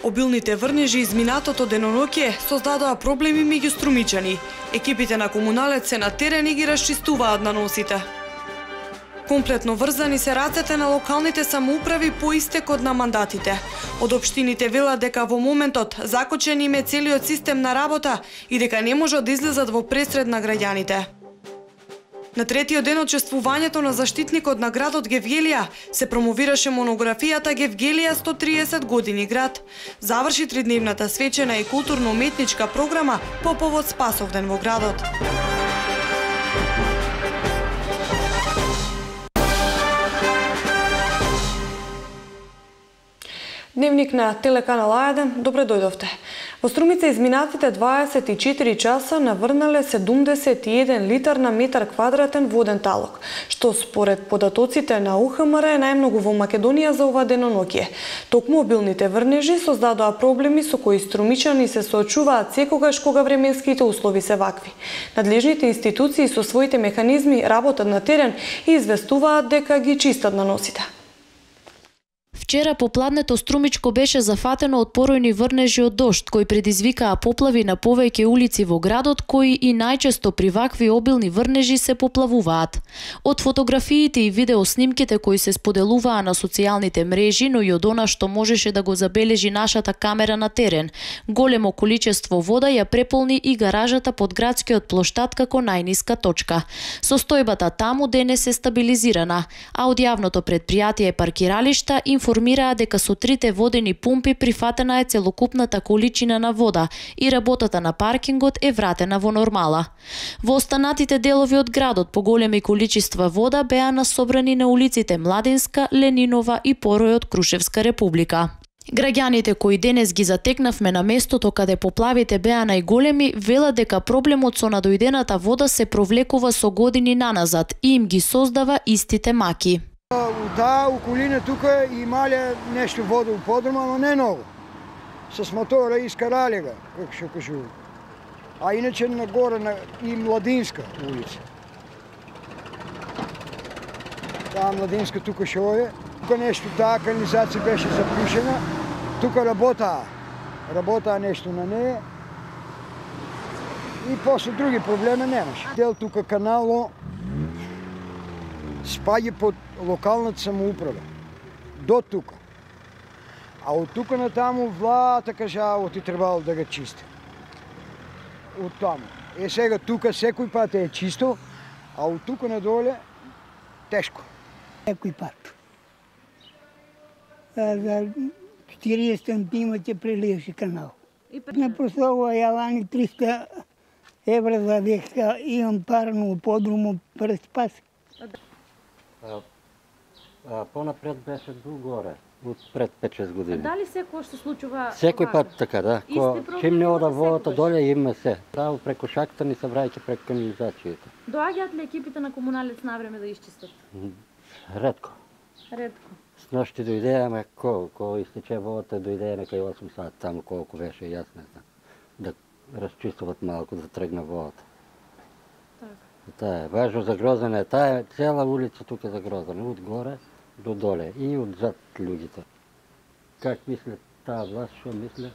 Обилните врнежи изминатото деноноќе создадоа проблеми меѓу струмичани. Екипите на комуналец се на терен и ги расчистуваат наносите. Комплетно врзани се рацете на локалните самоуправи по истекот на мандатите. Од општините велат дека во моментот закочен им е целиот систем на работа и дека не можат да излезат во пресред на граѓаните. На третиот ден од чествувањето на заштитникот на градот Гевгелија се промовираше монографијата Гевгелија 130 години град. Заврши тридневната свечена и културно-уметничка програма по повод Спасовден во градот. Дневник на телеканал А1, добре дојдовте. Во Струмица изминатите 24 часа наврнале 71 литар на метар квадратен воден талок, што според податоците на УХМР е најмногу во Македонија за ова деноноќе. Токму обилните врнежи создадоа проблеми со кои струмичани се соочуваат секогаш кога временските услови се вакви. Надлежните институции со своите механизми работат на терен и известуваат дека ги чистат наносите. Вчера попладнето струмичко беше зафатено од поројни врнежи од дожд, кои предизвикаа поплави на повеќе улици во градот, кои и најчесто при вакви обилни врнежи се поплавуваат. Од фотографиите и видеоснимките кои се споделуваа на социјалните мрежи, но и од она што можеше да го забележи нашата камера на терен, големо количество вода ја преполни и гаражата под градскиот плоштад како најниска точка. Состојбата таму денес е стабилизирана, а од јавното претпријатие паркиралишта информираа дека со трите водени пумпи прифатена е целокупната количина на вода и работата на паркингот е вратена во нормала. Во останатите делови од градот поголеми количества вода беа насобрани на улиците Младинска, Ленинова и поројот Крушевска република. Граѓаните кои денес ги затекнавме на местото каде поплавите беа најголеми, велат дека проблемот со надојдената вода се провлекува со години наназад и им ги создава истите маки. У таа околина тука имале нешто вода у подрума, но не многу. С мотора искарале га, како што кажу. А иначе нагоре и Младинска улица. Таа Младинска тука што е. Тука нешто таа канализација беше запушена. Тука работаа нешто на неја. И после други проблеми немаше. Дел тука канало спаѓа под локалната самоуправа. До тука. А од тука натаму влада кажа, ти требало да го чисти. Од таму. Сега тука секој пат е чисто, а од тука надоле тешко. Секој пат. За 40 сантиметри прележи канал. Не прослова јавани 300 евра за дека имам парно подруму пред спас. Понапред беше горе, од пред 5-6 години. Дали секој се случува? Секој пат така, да. Чим не ода водата доле, има се. Право преку шахта ни събрајќи преку канализацијата. Доаѓаат ли екипите на комуналец на време да изчистат? Редко. Редко. Сношти дојдеаме, кога истече водата, дојдеаме кај 8 сат, таму колку беше, јас не знам. Да разчистуват малку, да тргне водата. Таа е важно загрозена, таа е цела улица тука загрозена, од горе до доле и од зад луѓето. Как мисле таа власт, што мисле?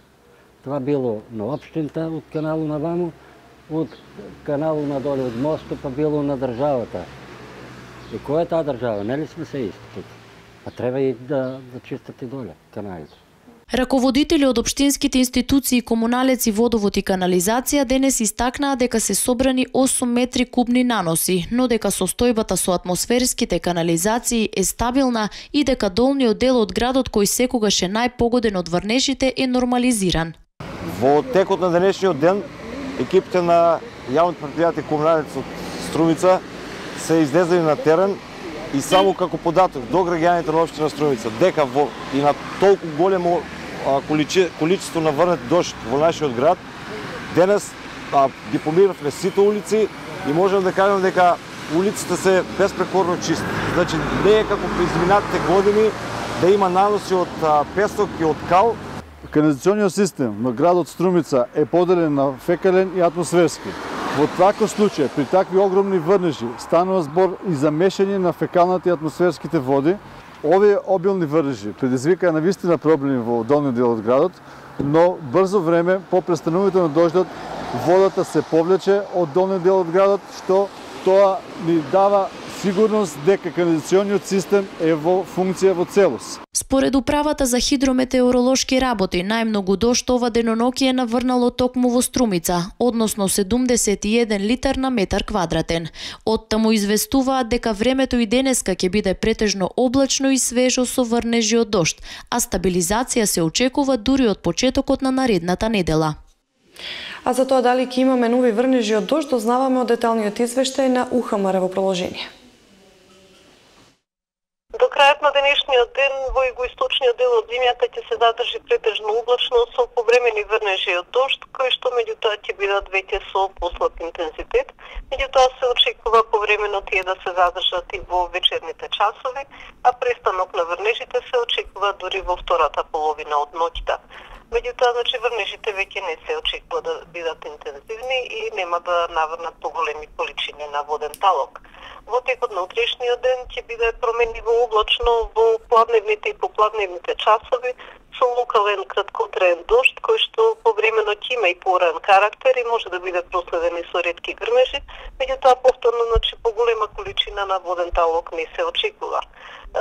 Това било на општината од каналу на ваму, од каналу надоле, од мостот, па било на државата. И која е таа држава? Нели сме се исти тука? А треба и да чистат и доле каналите. Раководители од општинските институции, комуналец и водовод и канализација денес истакнаа дека се собрани 8 метри кубни наноси, но дека состојбата со атмосферските канализации е стабилна и дека долниот дел од градот кој секогаш е најпогоден од врнежите е нормализиран. Во текот на денешниот ден, екипите на јавното претпријатие комуналец од Струмица се излезли на терен и само како податок до граѓаните на општина Струмица дека и на толку големо количество на врнет дожд во нашиот град, денес ги помиравме сите улици и можем да кажем дека улиците се безпрекорно чисти. Значи не е како при изминатите години да има наноси од песок и од кал. Канализационниот систем на градот Струмица е поделен на фекален и атмосферски. Во таков случај, при такви огромни врнежи, станува збор и за мешање на фекалната и атмосферските води, Овие обилни врнежи предизвикаа навистина проблеми во долниот дел од градот, но брзо време по престанувањето на дождот водата се повлече од долниот дел од градот, што тоа ни дава сигурност дека канализациониот систем е во функција во целост. Според управата за хидрометеоролошки работи, најмногу дожд ова деноноќие наврнало токму во Струмица, односно 71 литар на метар квадратен. Оттаму известуваат дека времето и денеска ќе биде претежно облачно и свежо со врнежи од дожд, а стабилизација се очекува дури од почетокот на наредната недела. А за тоа дали ќе имаме нови врнежи од дожд, дознаваме од деталниот извештај на УХМР во приложение. До крајот на денешниот ден во југоисточниот дел од земјата ќе се задржи претежно облачно со повремени врнежи од дожд, кои што меѓутоа ќе бидат веќе со послаб интензитет. Меѓутоа се очекува повремено тие да се задржат и во вечерните часови, а престанок на врнежите се очекува дури во втората половина од ноќта. Меѓутоа, врнежите веќе не се очекува да бидат интензивни и нема да наврнат поголеми количини на воден талок. Во текот на утрешниот ден ќе биде променливо облачно во пладневните и попладневните часови со локален краткотраен дожд кој што повремено ќе има и поуран карактер и може да биде проследен и со ретки грмежи, меѓутоа повторно поголема количина на воден талок не се очекува.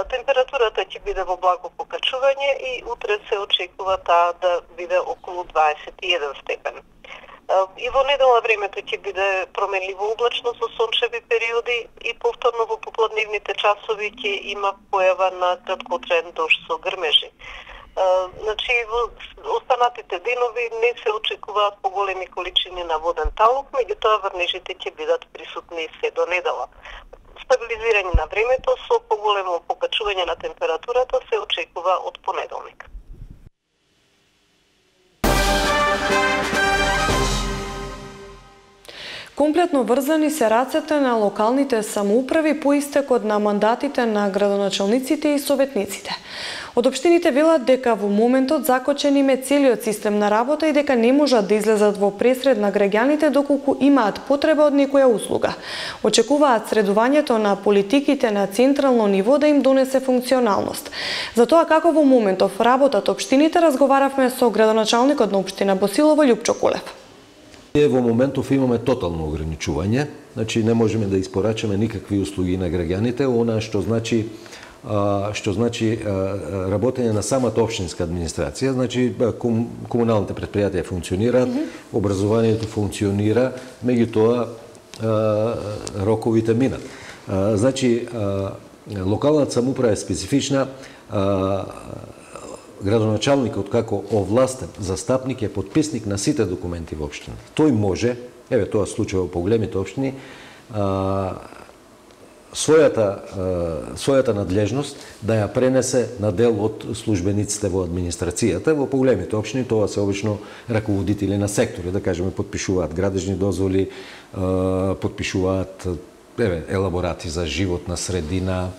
Температурата ќе биде во благо покачување и утре се очекува таа да биде околу 21 степен. И во недела времето ќе биде променливо облачно со сончеви периоди и повторно во попладневните часови ќе има појава на краткотраен дожд со грмежи. Во останатите денови не се очекуваат поголеми количини на воден талок, меѓутоа врнежите ќе бидат присутни се до недела. Стабилизирање на времето со поголемо покачување на температурата се очекува од понеделник. Комплетно врзани се рацете на локалните самоуправи по истекот на мандатите на градоначалниците и советниците. Од општините велат дека во моментот закочен им е целиот систем на работа и дека не можат да излезат во пресред на граѓаните доколку имаат потреба од некоја услуга. Очекуваат средувањето на политиките на централно ниво да им донесе функционалност. За тоа како во моментов работат општините разговаравме со градоначалникот на општина Босилово Љупчо Кулев. Ние во моментов имаме тотално ограничување, не можеме да испорачаме никакви услуги на граѓаните, она што значи работење на самата општинска администрација, комуналните предпријатија функционираат, образованието функционира, меѓутоа роковите минат. Локалната самоуправа е специфична, градоначалникот како овластен застапник е подписник на сите документи во општина. Тој може, тоа случува по големите општини, својата надлежност да ја пренесе на дел од службениците во администрацијата. Во поголемите општини тоа се обично раководители на сектори, да кажеме, подпишуваат градежни дозволи, подпишуваат елаборати за животна средина,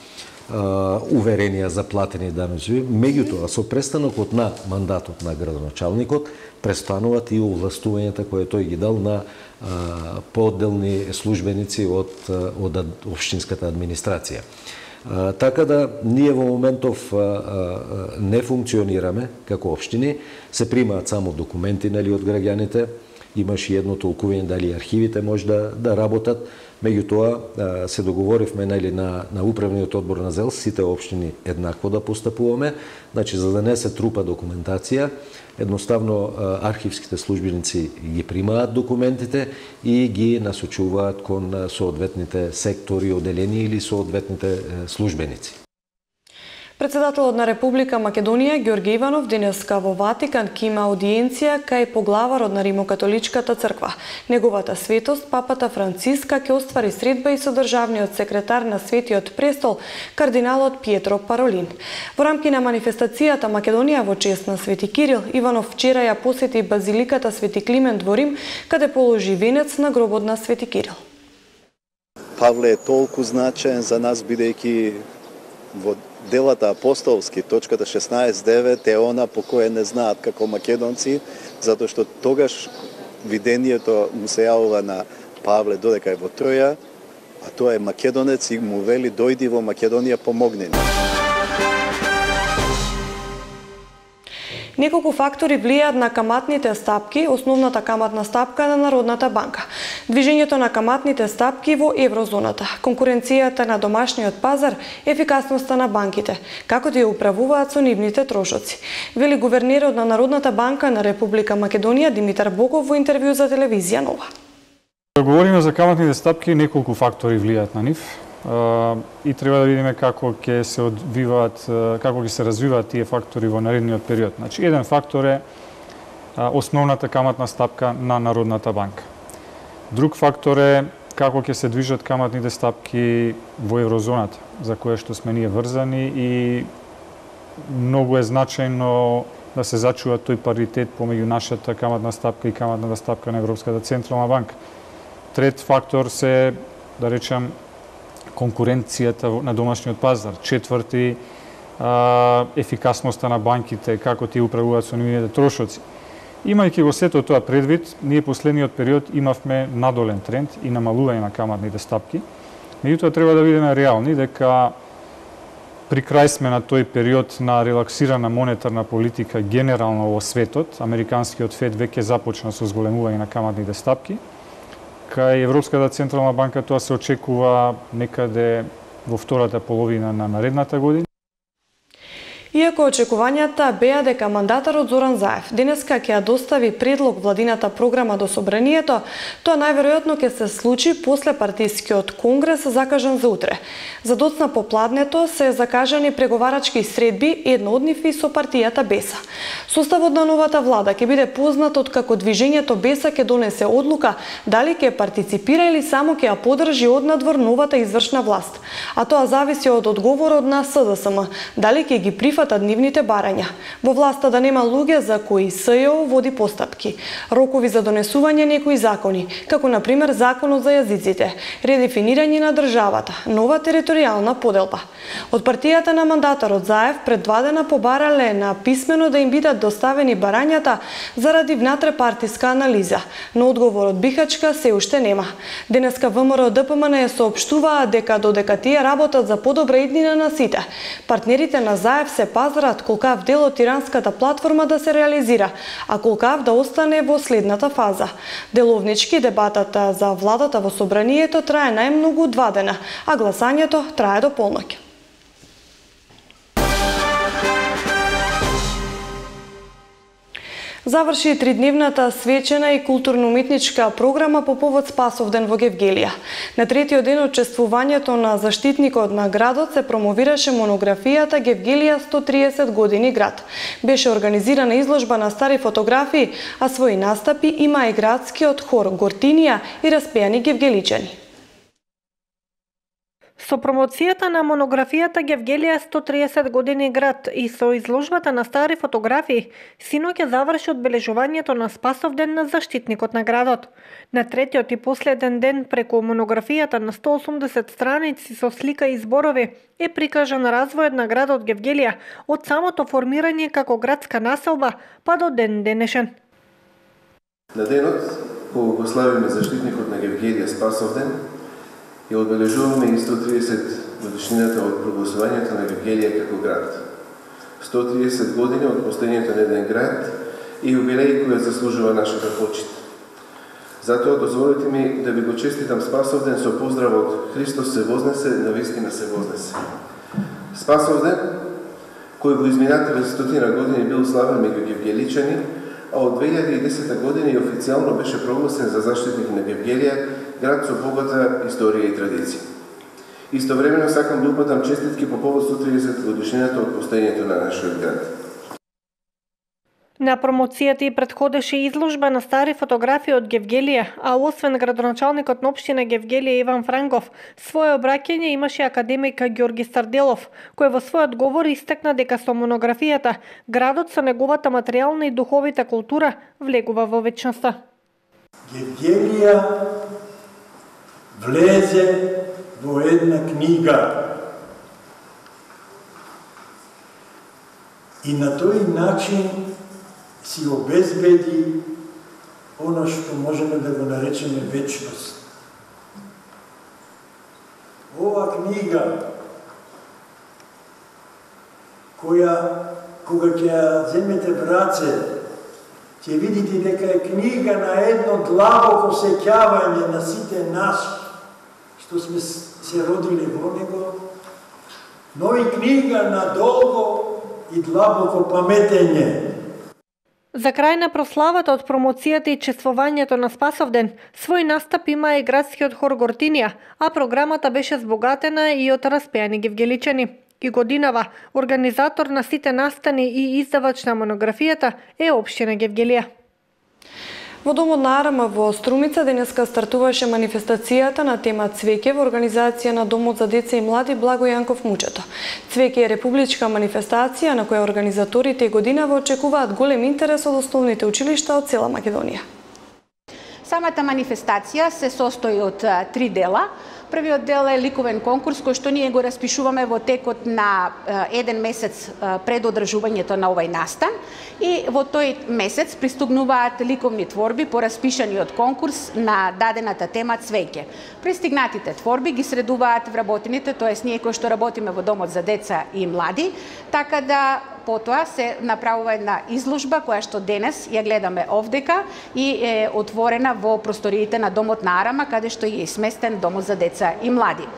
уверенија за платени данъци. Меѓутоа, со престанокот на мандатот на градоначалникот, престануваат и овластувањата кои тој ги дал на поотделни службеници од општинската администрација. Така да, ние во моментов не функционираме како општини, се примаат само документи од граѓаните, имаш и едно толкување дали архивите може да работат. Меѓутоа, се договоривме на управниот одбор на ЗЕЛ, сите општини еднакво да постапуваме, за да не се трупа документација, едноставно архивските службеници ги примаат документите и ги насочуваат кон соодветните сектори, оделени или соодветните службеници. Председателот на Република Македонија Ѓорѓе Иванов денеска во Ватикан ќе има аудиенција кај поглаварот на Римокатоличката црква. Неговата светост, папата Франциска, ќе оствари средба и со државниот секретар на Светиот престол, кардиналот Пиетро Паролин. Во рамки на манифестацијата Македонија во чест на Свети Кирил, Иванов вчера ја посети базиликата Свети Климент во Рим, каде положи венец на гробот на Свети Кирил. Павле е толку значаен за нас, бидејќи во делата апостолски, точката 16.9 е она по која не знаат како македонци, затоа што тогаш видението му се јавува на Павле додека е во Троја, а тоа е македонец и му вели дојди во Македонија, помогни ни. Неколку фактори влијаат на каматните стапки, основната каматна стапка на Народната банка. Движењето на каматните стапки во еврозоната, конкуренцијата на домашниот пазар, ефикасноста на банките, како да ја управуваат со нивните трошоци, вели гувернерот на Народната банка на Република Македонија Димитар Боков во интервју за телевизија Нова. Кога говориме за каматните стапки, неколку фактори влијаат на нив и треба да видиме како ќе се одвиваат, како ќе се развиваат тие фактори во наредниот период. Значи, еден фактор е основната каматна стапка на Народната банка. Друг фактор е како ќе се движат каматните стапки во еврозоната, за која што сме ние врзани и многу е значајно да се зачува тој паритет помеѓу нашата каматна стапка и каматната стапка на Европската централна банка. Трет фактор се, да речем, конкуренцијата на домашниот пазар. Четврти, ефикасноста на банките, како тие управуваат со нивните трошоци. Имајќи го сето тоа предвид, ние последниот период имавме надолен тренд и намалување на каматните стапки. Меѓутоа треба да бидеме реални дека при крај сме на тој период на релаксирана монетарна политика генерално во светот. Американскиот ФЕД веќе започна со зголемување на каматните стапки. Кај Европската централна банка тоа се очекува некаде во втората половина на наредната година. Иако очекувањата беа дека мандатарот Зоран Заев денеска ќе ја достави предлог владината програма до собранието, тоа најверојатно ќе се случи после партискиот конгрес закажан за утре. За доцна попладнето се закажани преговарачки средби, една од нив и со партијата Беса. Составот на новата влада ќе биде познат откако движењето Беса ќе донесе одлука дали ќе партиципира или само ќе ја подржи однадвор новата извршна власт. А тоа зависи од одговорот на СДСМ, дали ќе ги прифатат нивните барања. Во власта да нема луѓе за кои СЈО води постапки, рокови за донесување некои закони, како на пример законот за јазиците, редефинирање на државата, нова територијална поделба. Од партијата на мандатарот Заев пред 2 дена побарале на писмено да им бидат доставени барањата заради внатрепартиска анализа, но одговорот Бихачка се уште нема. Денеска ВМРО ДПМН ја соопштуваа дека додека тие работат за подобра иднина на сите, партнерите на Заев се пазарат колкав дел од тиранската платформа да се реализира, а колкав да остане во следната фаза. Деловнички дебатата за владата во собранието трае најмногу 2 дена, а гласањето трае до полноќ. Заврши 3-дневната свечена и културно-уметничка програма по повод Спасовден во Гевгелија. На третиот ден од чествувањето на заштитникот на градот се промовираше монографијата Гевгелија 130 години град. Беше организирана изложба на стари фотографии, а своји настапи има и градскиот хор Гортинија и распеани гевгеличани. Со промоцијата на монографијата Гевгелија 130 години град и со изложбата на стари фотографии, синоќ ја заврши одбележувањето на Спасовден на заштитникот на градот. На третиот и последен ден преку монографијата на 180 страници со слика и зборови е прикажан развојот на градот Гевгелија од самото формирање како градска населба па до ден денешен. На денот кога го славиме заштитникот на Гевгелија Спасовден, ја одбележуваме и 130 годишнината од прогласувањето на Гевгелија како град. 130 години од постоењето на еден град и јубилеј кој заслужува нашата почит. Затоа дозволите ми да ви го честитам Спасовден со поздравот Христос се вознесе, навистина се вознесе. Спасовден, кој во изминатите 100 години бил славен меѓу гевгеличани, а од 2010 година и официјално беше прогласен за заштитник на Гевгелија, град со богата историја и традиција. Истовремено сакам да упатам честитки по повод 130 годишнината од постоењето на нашиот град. На промоцијата и претходеше изложба на стари фотографии од Гевгелија, а освен градоначалникот на општина Гевгелија Иван Франков, свое обраќање имаше академик Ѓорги Старделов, кој во својот говор истакна дека со монографијата градот со неговата материјална и духовита култура влегува во вечноста. Гевгелија влезе во една книга и на тој начин си обезбеди оно што можеме да го наречеме вечност. Ова книга, која кога ќе земете в раце, ќе видите дека е книга на едно длабоко сеќавање на сите нас, што сме се родили во него, но и книга на долго и длабоко паметење. За крај на прославата од промоцијата и чествувањето на Спасовден, свој настап има и градскиот хор Гортинија, а програмата беше збогатена и од распеани гевгеличани. И годинава, организатор на сите настани и издавач на монографијата е општина Гевгелија. Во Домот на Арама во Струмица денеска стартуваше манифестацијата на тема Цвеќе во организација на Домот за деца и млади Благо Јанков Мучето. Цвеќе е републичка манифестација на која организаторите и годинава очекуваат голем интерес од основните училишта од цела Македонија. Самата манифестација се состои од 3 дела. Првиот дел е ликовен конкурс кој што ние го распишуваме во текот на еден месец пред одржувањето на овај настан и во тој месец пристигнуваат ликовни творби по распишаниот конкурс на дадената тема Цвеќе. Пристигнатите творби ги средуваат вработените, тоест ние кои што работиме во Домот за деца и млади, така да потоа се направува една изложба која што денес ја гледаме овдека и е отворена во просториите на Домот на Арама, каде што е сместен Домот за деца и млади.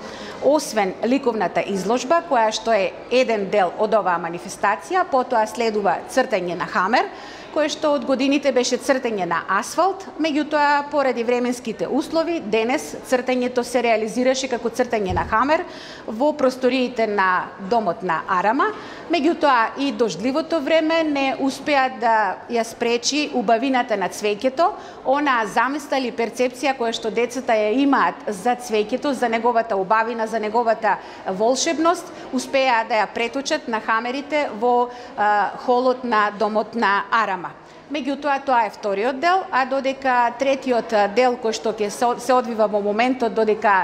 Освен ликовната изложба, која што е еден дел од оваа манифестација, потоа следува цртање на хамер, кое што од годините беше цртање на асфалт, меѓутоа поради временските услови денес цртањето се реализираше како цртање на хамер во просториите на Домот на Арама, меѓутоа и дождливото време не успеа да ја спречи убавината на цвеќето, онаа замисла или перцепција која што децата ја имаат за цвеќето, за неговата убавина, за неговата волшебност, успеа да ја преточат на хамерите во холот на Домот на Арама. Меѓутоа, тоа е вториот дел, а додека третиот дел кој што ќе се одвива во моментот додека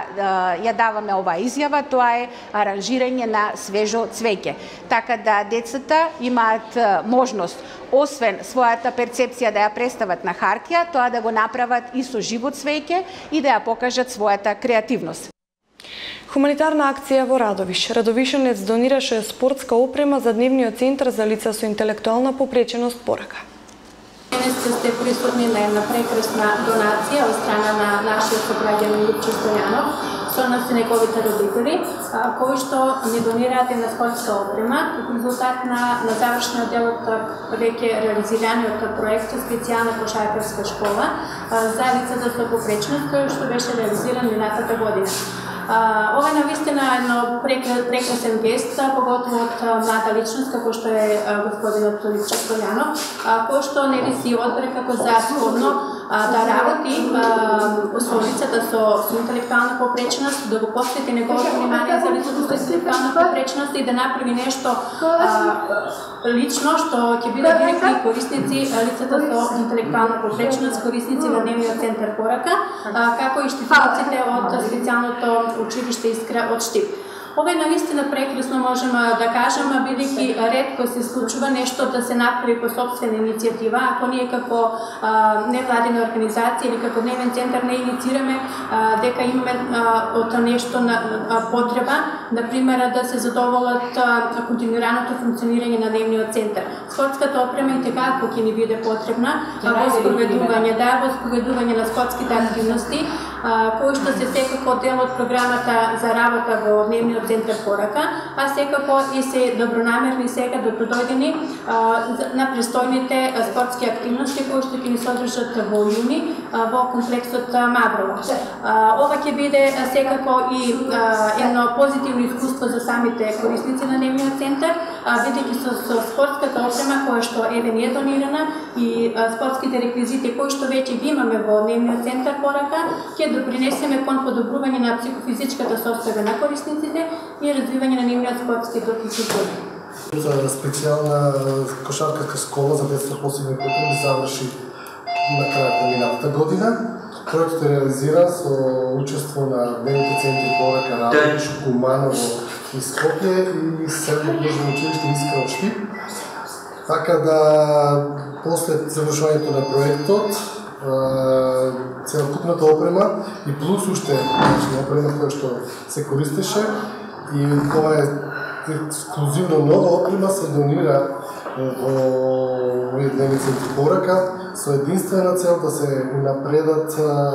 ја даваме оваа изјава, тоа е аранжирање на свежо цвеќе. Така да децата имаат можност, освен својата перцепција да ја представат на хартија, тоа да го направат и со живо цвеќе и да ја покажат својата креативност. Хуманитарна акција во Радовиш. Радовишенец донираше спортска опрема за дневниот центар за лица со интелектуална попреченост Порака. Денес сте присутни на една прекрасна донација од страна на нашиот сограѓанин Лупчо Стојанов, со нас и неговите родители, кои што ни донираат една спортска опрема. Како резултат на завршниот дел од веќе реализираниот проект специјална кошаркарска школа за лицата со попреченост, кој што беше реализиран минатата година. Ова е навистина едно прекрасен гест, поготово од млада личност, како што е господинот Лупчо Стојанов, кој што не ви си одбере како за сходно да работи со лицата со интелектуална попреченост, да го посвети неговото внимание за лицата со интелектуална попреченост и да направи нешто лично што ќе бидат директни корисници лицата со интелектуална попреченост, корисници на дневниот центар Порака, како и штитниците од специјалното училиште Искра од Штип. Ова е навистина прекрасно, можеме да кажеме, бидејќи ретко се случува нешто да се направи по собствена иницијатива. Ако ние како невладина организација или како дневен центар не инициираме дека имаме од нешто на потреба, например да се задоволат континуираното функционирање на дневниот центар. Спортската опрема и така ако ќе ни биде потребна, во споведување на спортските активности, кои што се секако дел од програмата за работа во дневниот центар Порака, а секако и се добронамерни сега добродојдени на престојните спортски активности кои што ќе ни содржат во јуни во комплексот Маврово. Ова ќе биде секако и едно позитивно искуство за самите корисници на дневниот центар, бидејќи со спортската опрема која што е донирана и спортските реквизити кои што веќе ги имаме во дневниот центар Порака, ќе допринесеме кон подобрување на психофизичката состојба на корисниците и развивање на нивниот спортски дух и култура. Специјална кошаркарска школа за деца со посебни потреби заврши на крајот на минатата година. Проектот е реализиран со учество на дневните центри Порака, Радовиш, Куманово и Скопје и Средно книжно училиште Искра од Штип. Така да после завршувањето на проектот целокупната опрема и плюс уште опрема која што се користеше и тоа е ексклузивно нова опрема се донира во дневниците порака со единствена цел да се унапредат,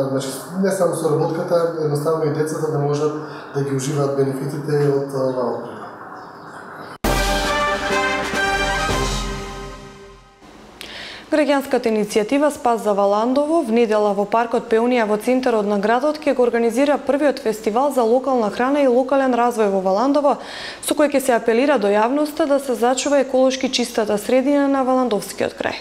значи не само соработката, едноставно и децата да можат да ги уживаат бенефитите од оваа оперка. Граѓанската иницијатива Спас за Валандово внедела во паркот Пеунија во центарот на градот ќе го организира првиот фестивал за локална храна и локален развој во Валандово, со кој ќе се апелира до јавноста да се зачува еколошки чистата средина на Валандовскиот крај.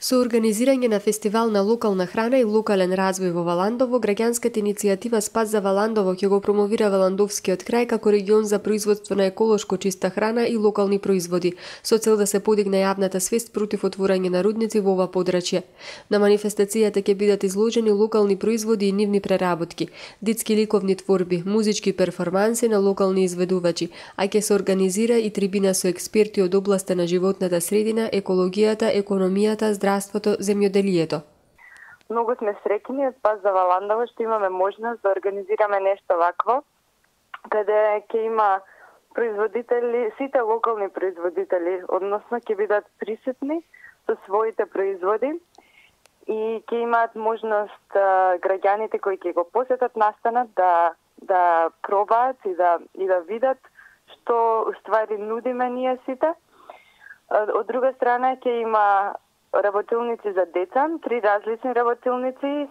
Со организирање на фестивал на локална храна и локален развој во Валандово, граѓанската иницијатива Спас за Валандово ќе го промовира Валандовскиот крај како регион за производство на еколошко чиста храна и локални производи, со цел да се подигне јавната свест против отворање на рудници во ова подрачје. На манифестацијата ќе бидат изложени локални производи и нивни преработки, детски ликовни творби, музички перформанси на локални изведувачи, а ќе се организира и трибина со експерти од областа на животната средина, екологијата, економијата, здравството, земјоделието. Многу сме среќни од Спас за Валандово што имаме можност да организираме нешто вакво, каде ќе има производители, сите локални производители, односно ќе бидат присутни со своите производи и ќе имаат можност граѓаните кои ќе го посетат настанот да пробаат и да видат што уствари нудиме ние сите. Од друга страна ќе има работилници за деца, 3 различни работилници.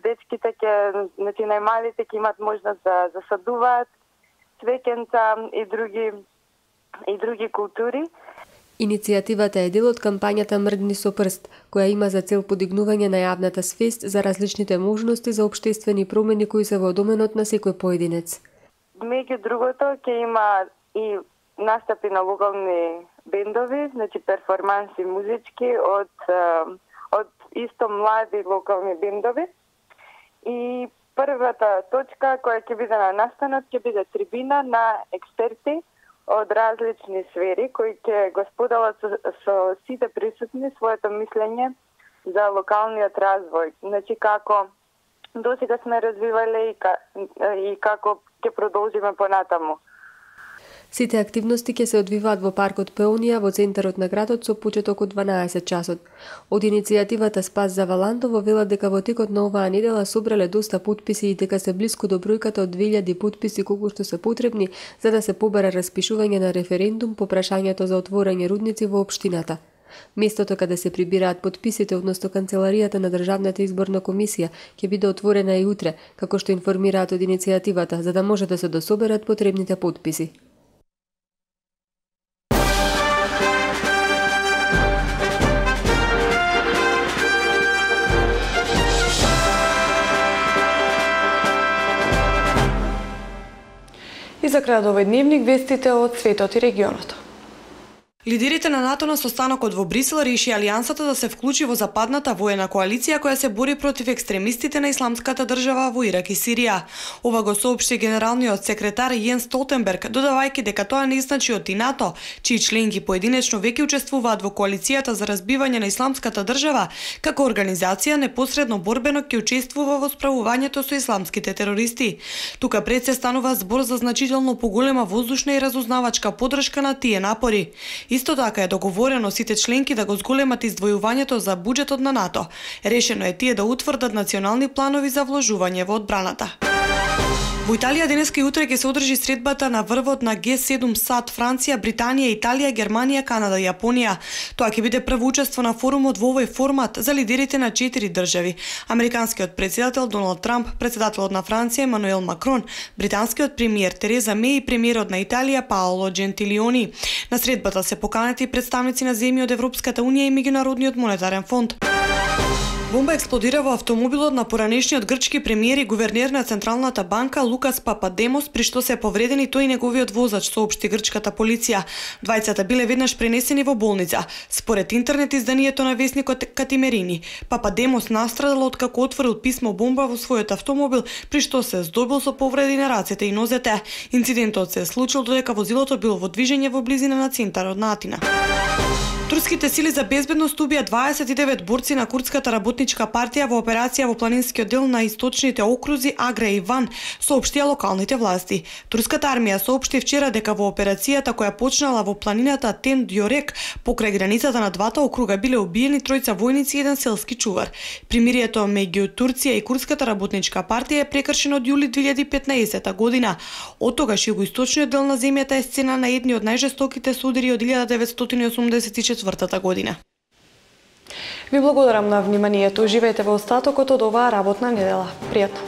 Дечките ќе, значи најмалите ќе имат можност да засадуваат цвеќенца и други култури. Иницијативата е дел од кампањата Мрдни со прст, која има за цел подигнување на јавната свест за различните можности за општествени промени кои се во доменот на секој поединец. Меѓу другото ќе има и настапи на локални бендови, значи перформанси музички од исто млади локални бендови. И првата точка која ќе биде на настанот ќе биде трибина на експерти од различни сфери кои ќе го споделат со сите присутни своето мислење за локалниот развој. Значи како досега сме развивале и како ќе продолжиме понатаму. Сите активности ќе се одвиваат во паркот Пеунија во центарот на градот со почеток од 12 часот. Од иницијативата Спас за Валандово велат дека во текот на оваа недела собрале доста потписи и дека се блиску до бројката од 2000 потписи колку што се потребни за да се побара распишување на референдум по прашањето за отворање рудници во општината. Местото каде се прибираат потписите, односно канцеларијата на Државната изборна комисија, ќе биде отворена и утре, како што информираат од иницијативата, за да може да се дособерат потребните потписи. И за крај овој дневник вестите од светот и регионот. Лидерите на НАТО на состанокот во Брисел реши алијансата да се вклучи во западната воена коалиција која се бори против екстремистите на исламската држава во Ирак и Сирија. Ова го соопшти генералниот секретар Јенс Столтенберг, додавајќи дека тоа не значи од и НАТО, чии членки поединечно веќе учествуваат во коалицијата за разбивање на исламската држава, како организација непосредно борбено ќе учествува во справувањето со исламските терористи. Тука пред се станува збор за значително поголема воздушна и разузнавачка поддршка на тие напори. Исто така е договорено сите членки да го зголемат издвојувањето за буџетот на НАТО. Решено е тие да утврдат национални планови за вложување во одбраната. Во Италија денеска и утре ќе се одржи средбата на врвот на Г7 САД, Франција, Британија, Италија, Германија, Канада и Јапонија. Тоа ќе биде прво учество на форумот во овој формат за лидерите на 4 држави. Американскиот председател Доналд Трамп, председателот на Франција Емануел Макрон, британскиот премиер Тереза Меј и премиерот на Италија Паоло Джентилиони. На средбата се поканети представници на земји од Европската унија и Меѓународниот монетарен фонд. Бомба експлодира во автомобилот на поранешниот грчки премиер и гувернер на Централната банка Лукас Пападемос, при што се повредени тој и неговиот возач, соопшти грчката полиција. Двајцата биле веднаш пренесени во болница. Според интернет изданието на весникот Катимерини, Пападемос настрадал откако отворил писмо бомба во својот автомобил, при што се здобил со повреди на рацете и нозете. Инцидентот се случил додека возилото било во движење во близина на центарот на Атина. Турските сили за безбедност убија 29 борци на Курдската работничка партија во операција во планинскиот дел на источните окрузи Агра и Ван, соопштија локалните власти. Турската армија соопшти вчера дека во операцијата која почнала во планината Тен Дјорек, покрај границата на двата округа, биле убиени тројца војници и еден селски чувар. Примирието меѓу Турција и Курдската работничка партија е прекршено од јули 2015 година. Од тогаш југоисточниот дел на земјата е сцена на едни од најжестоките судири од 1984 година. Ви благодарам на вниманието. Живеете во остатокот од оваа работна недела. Пријатно.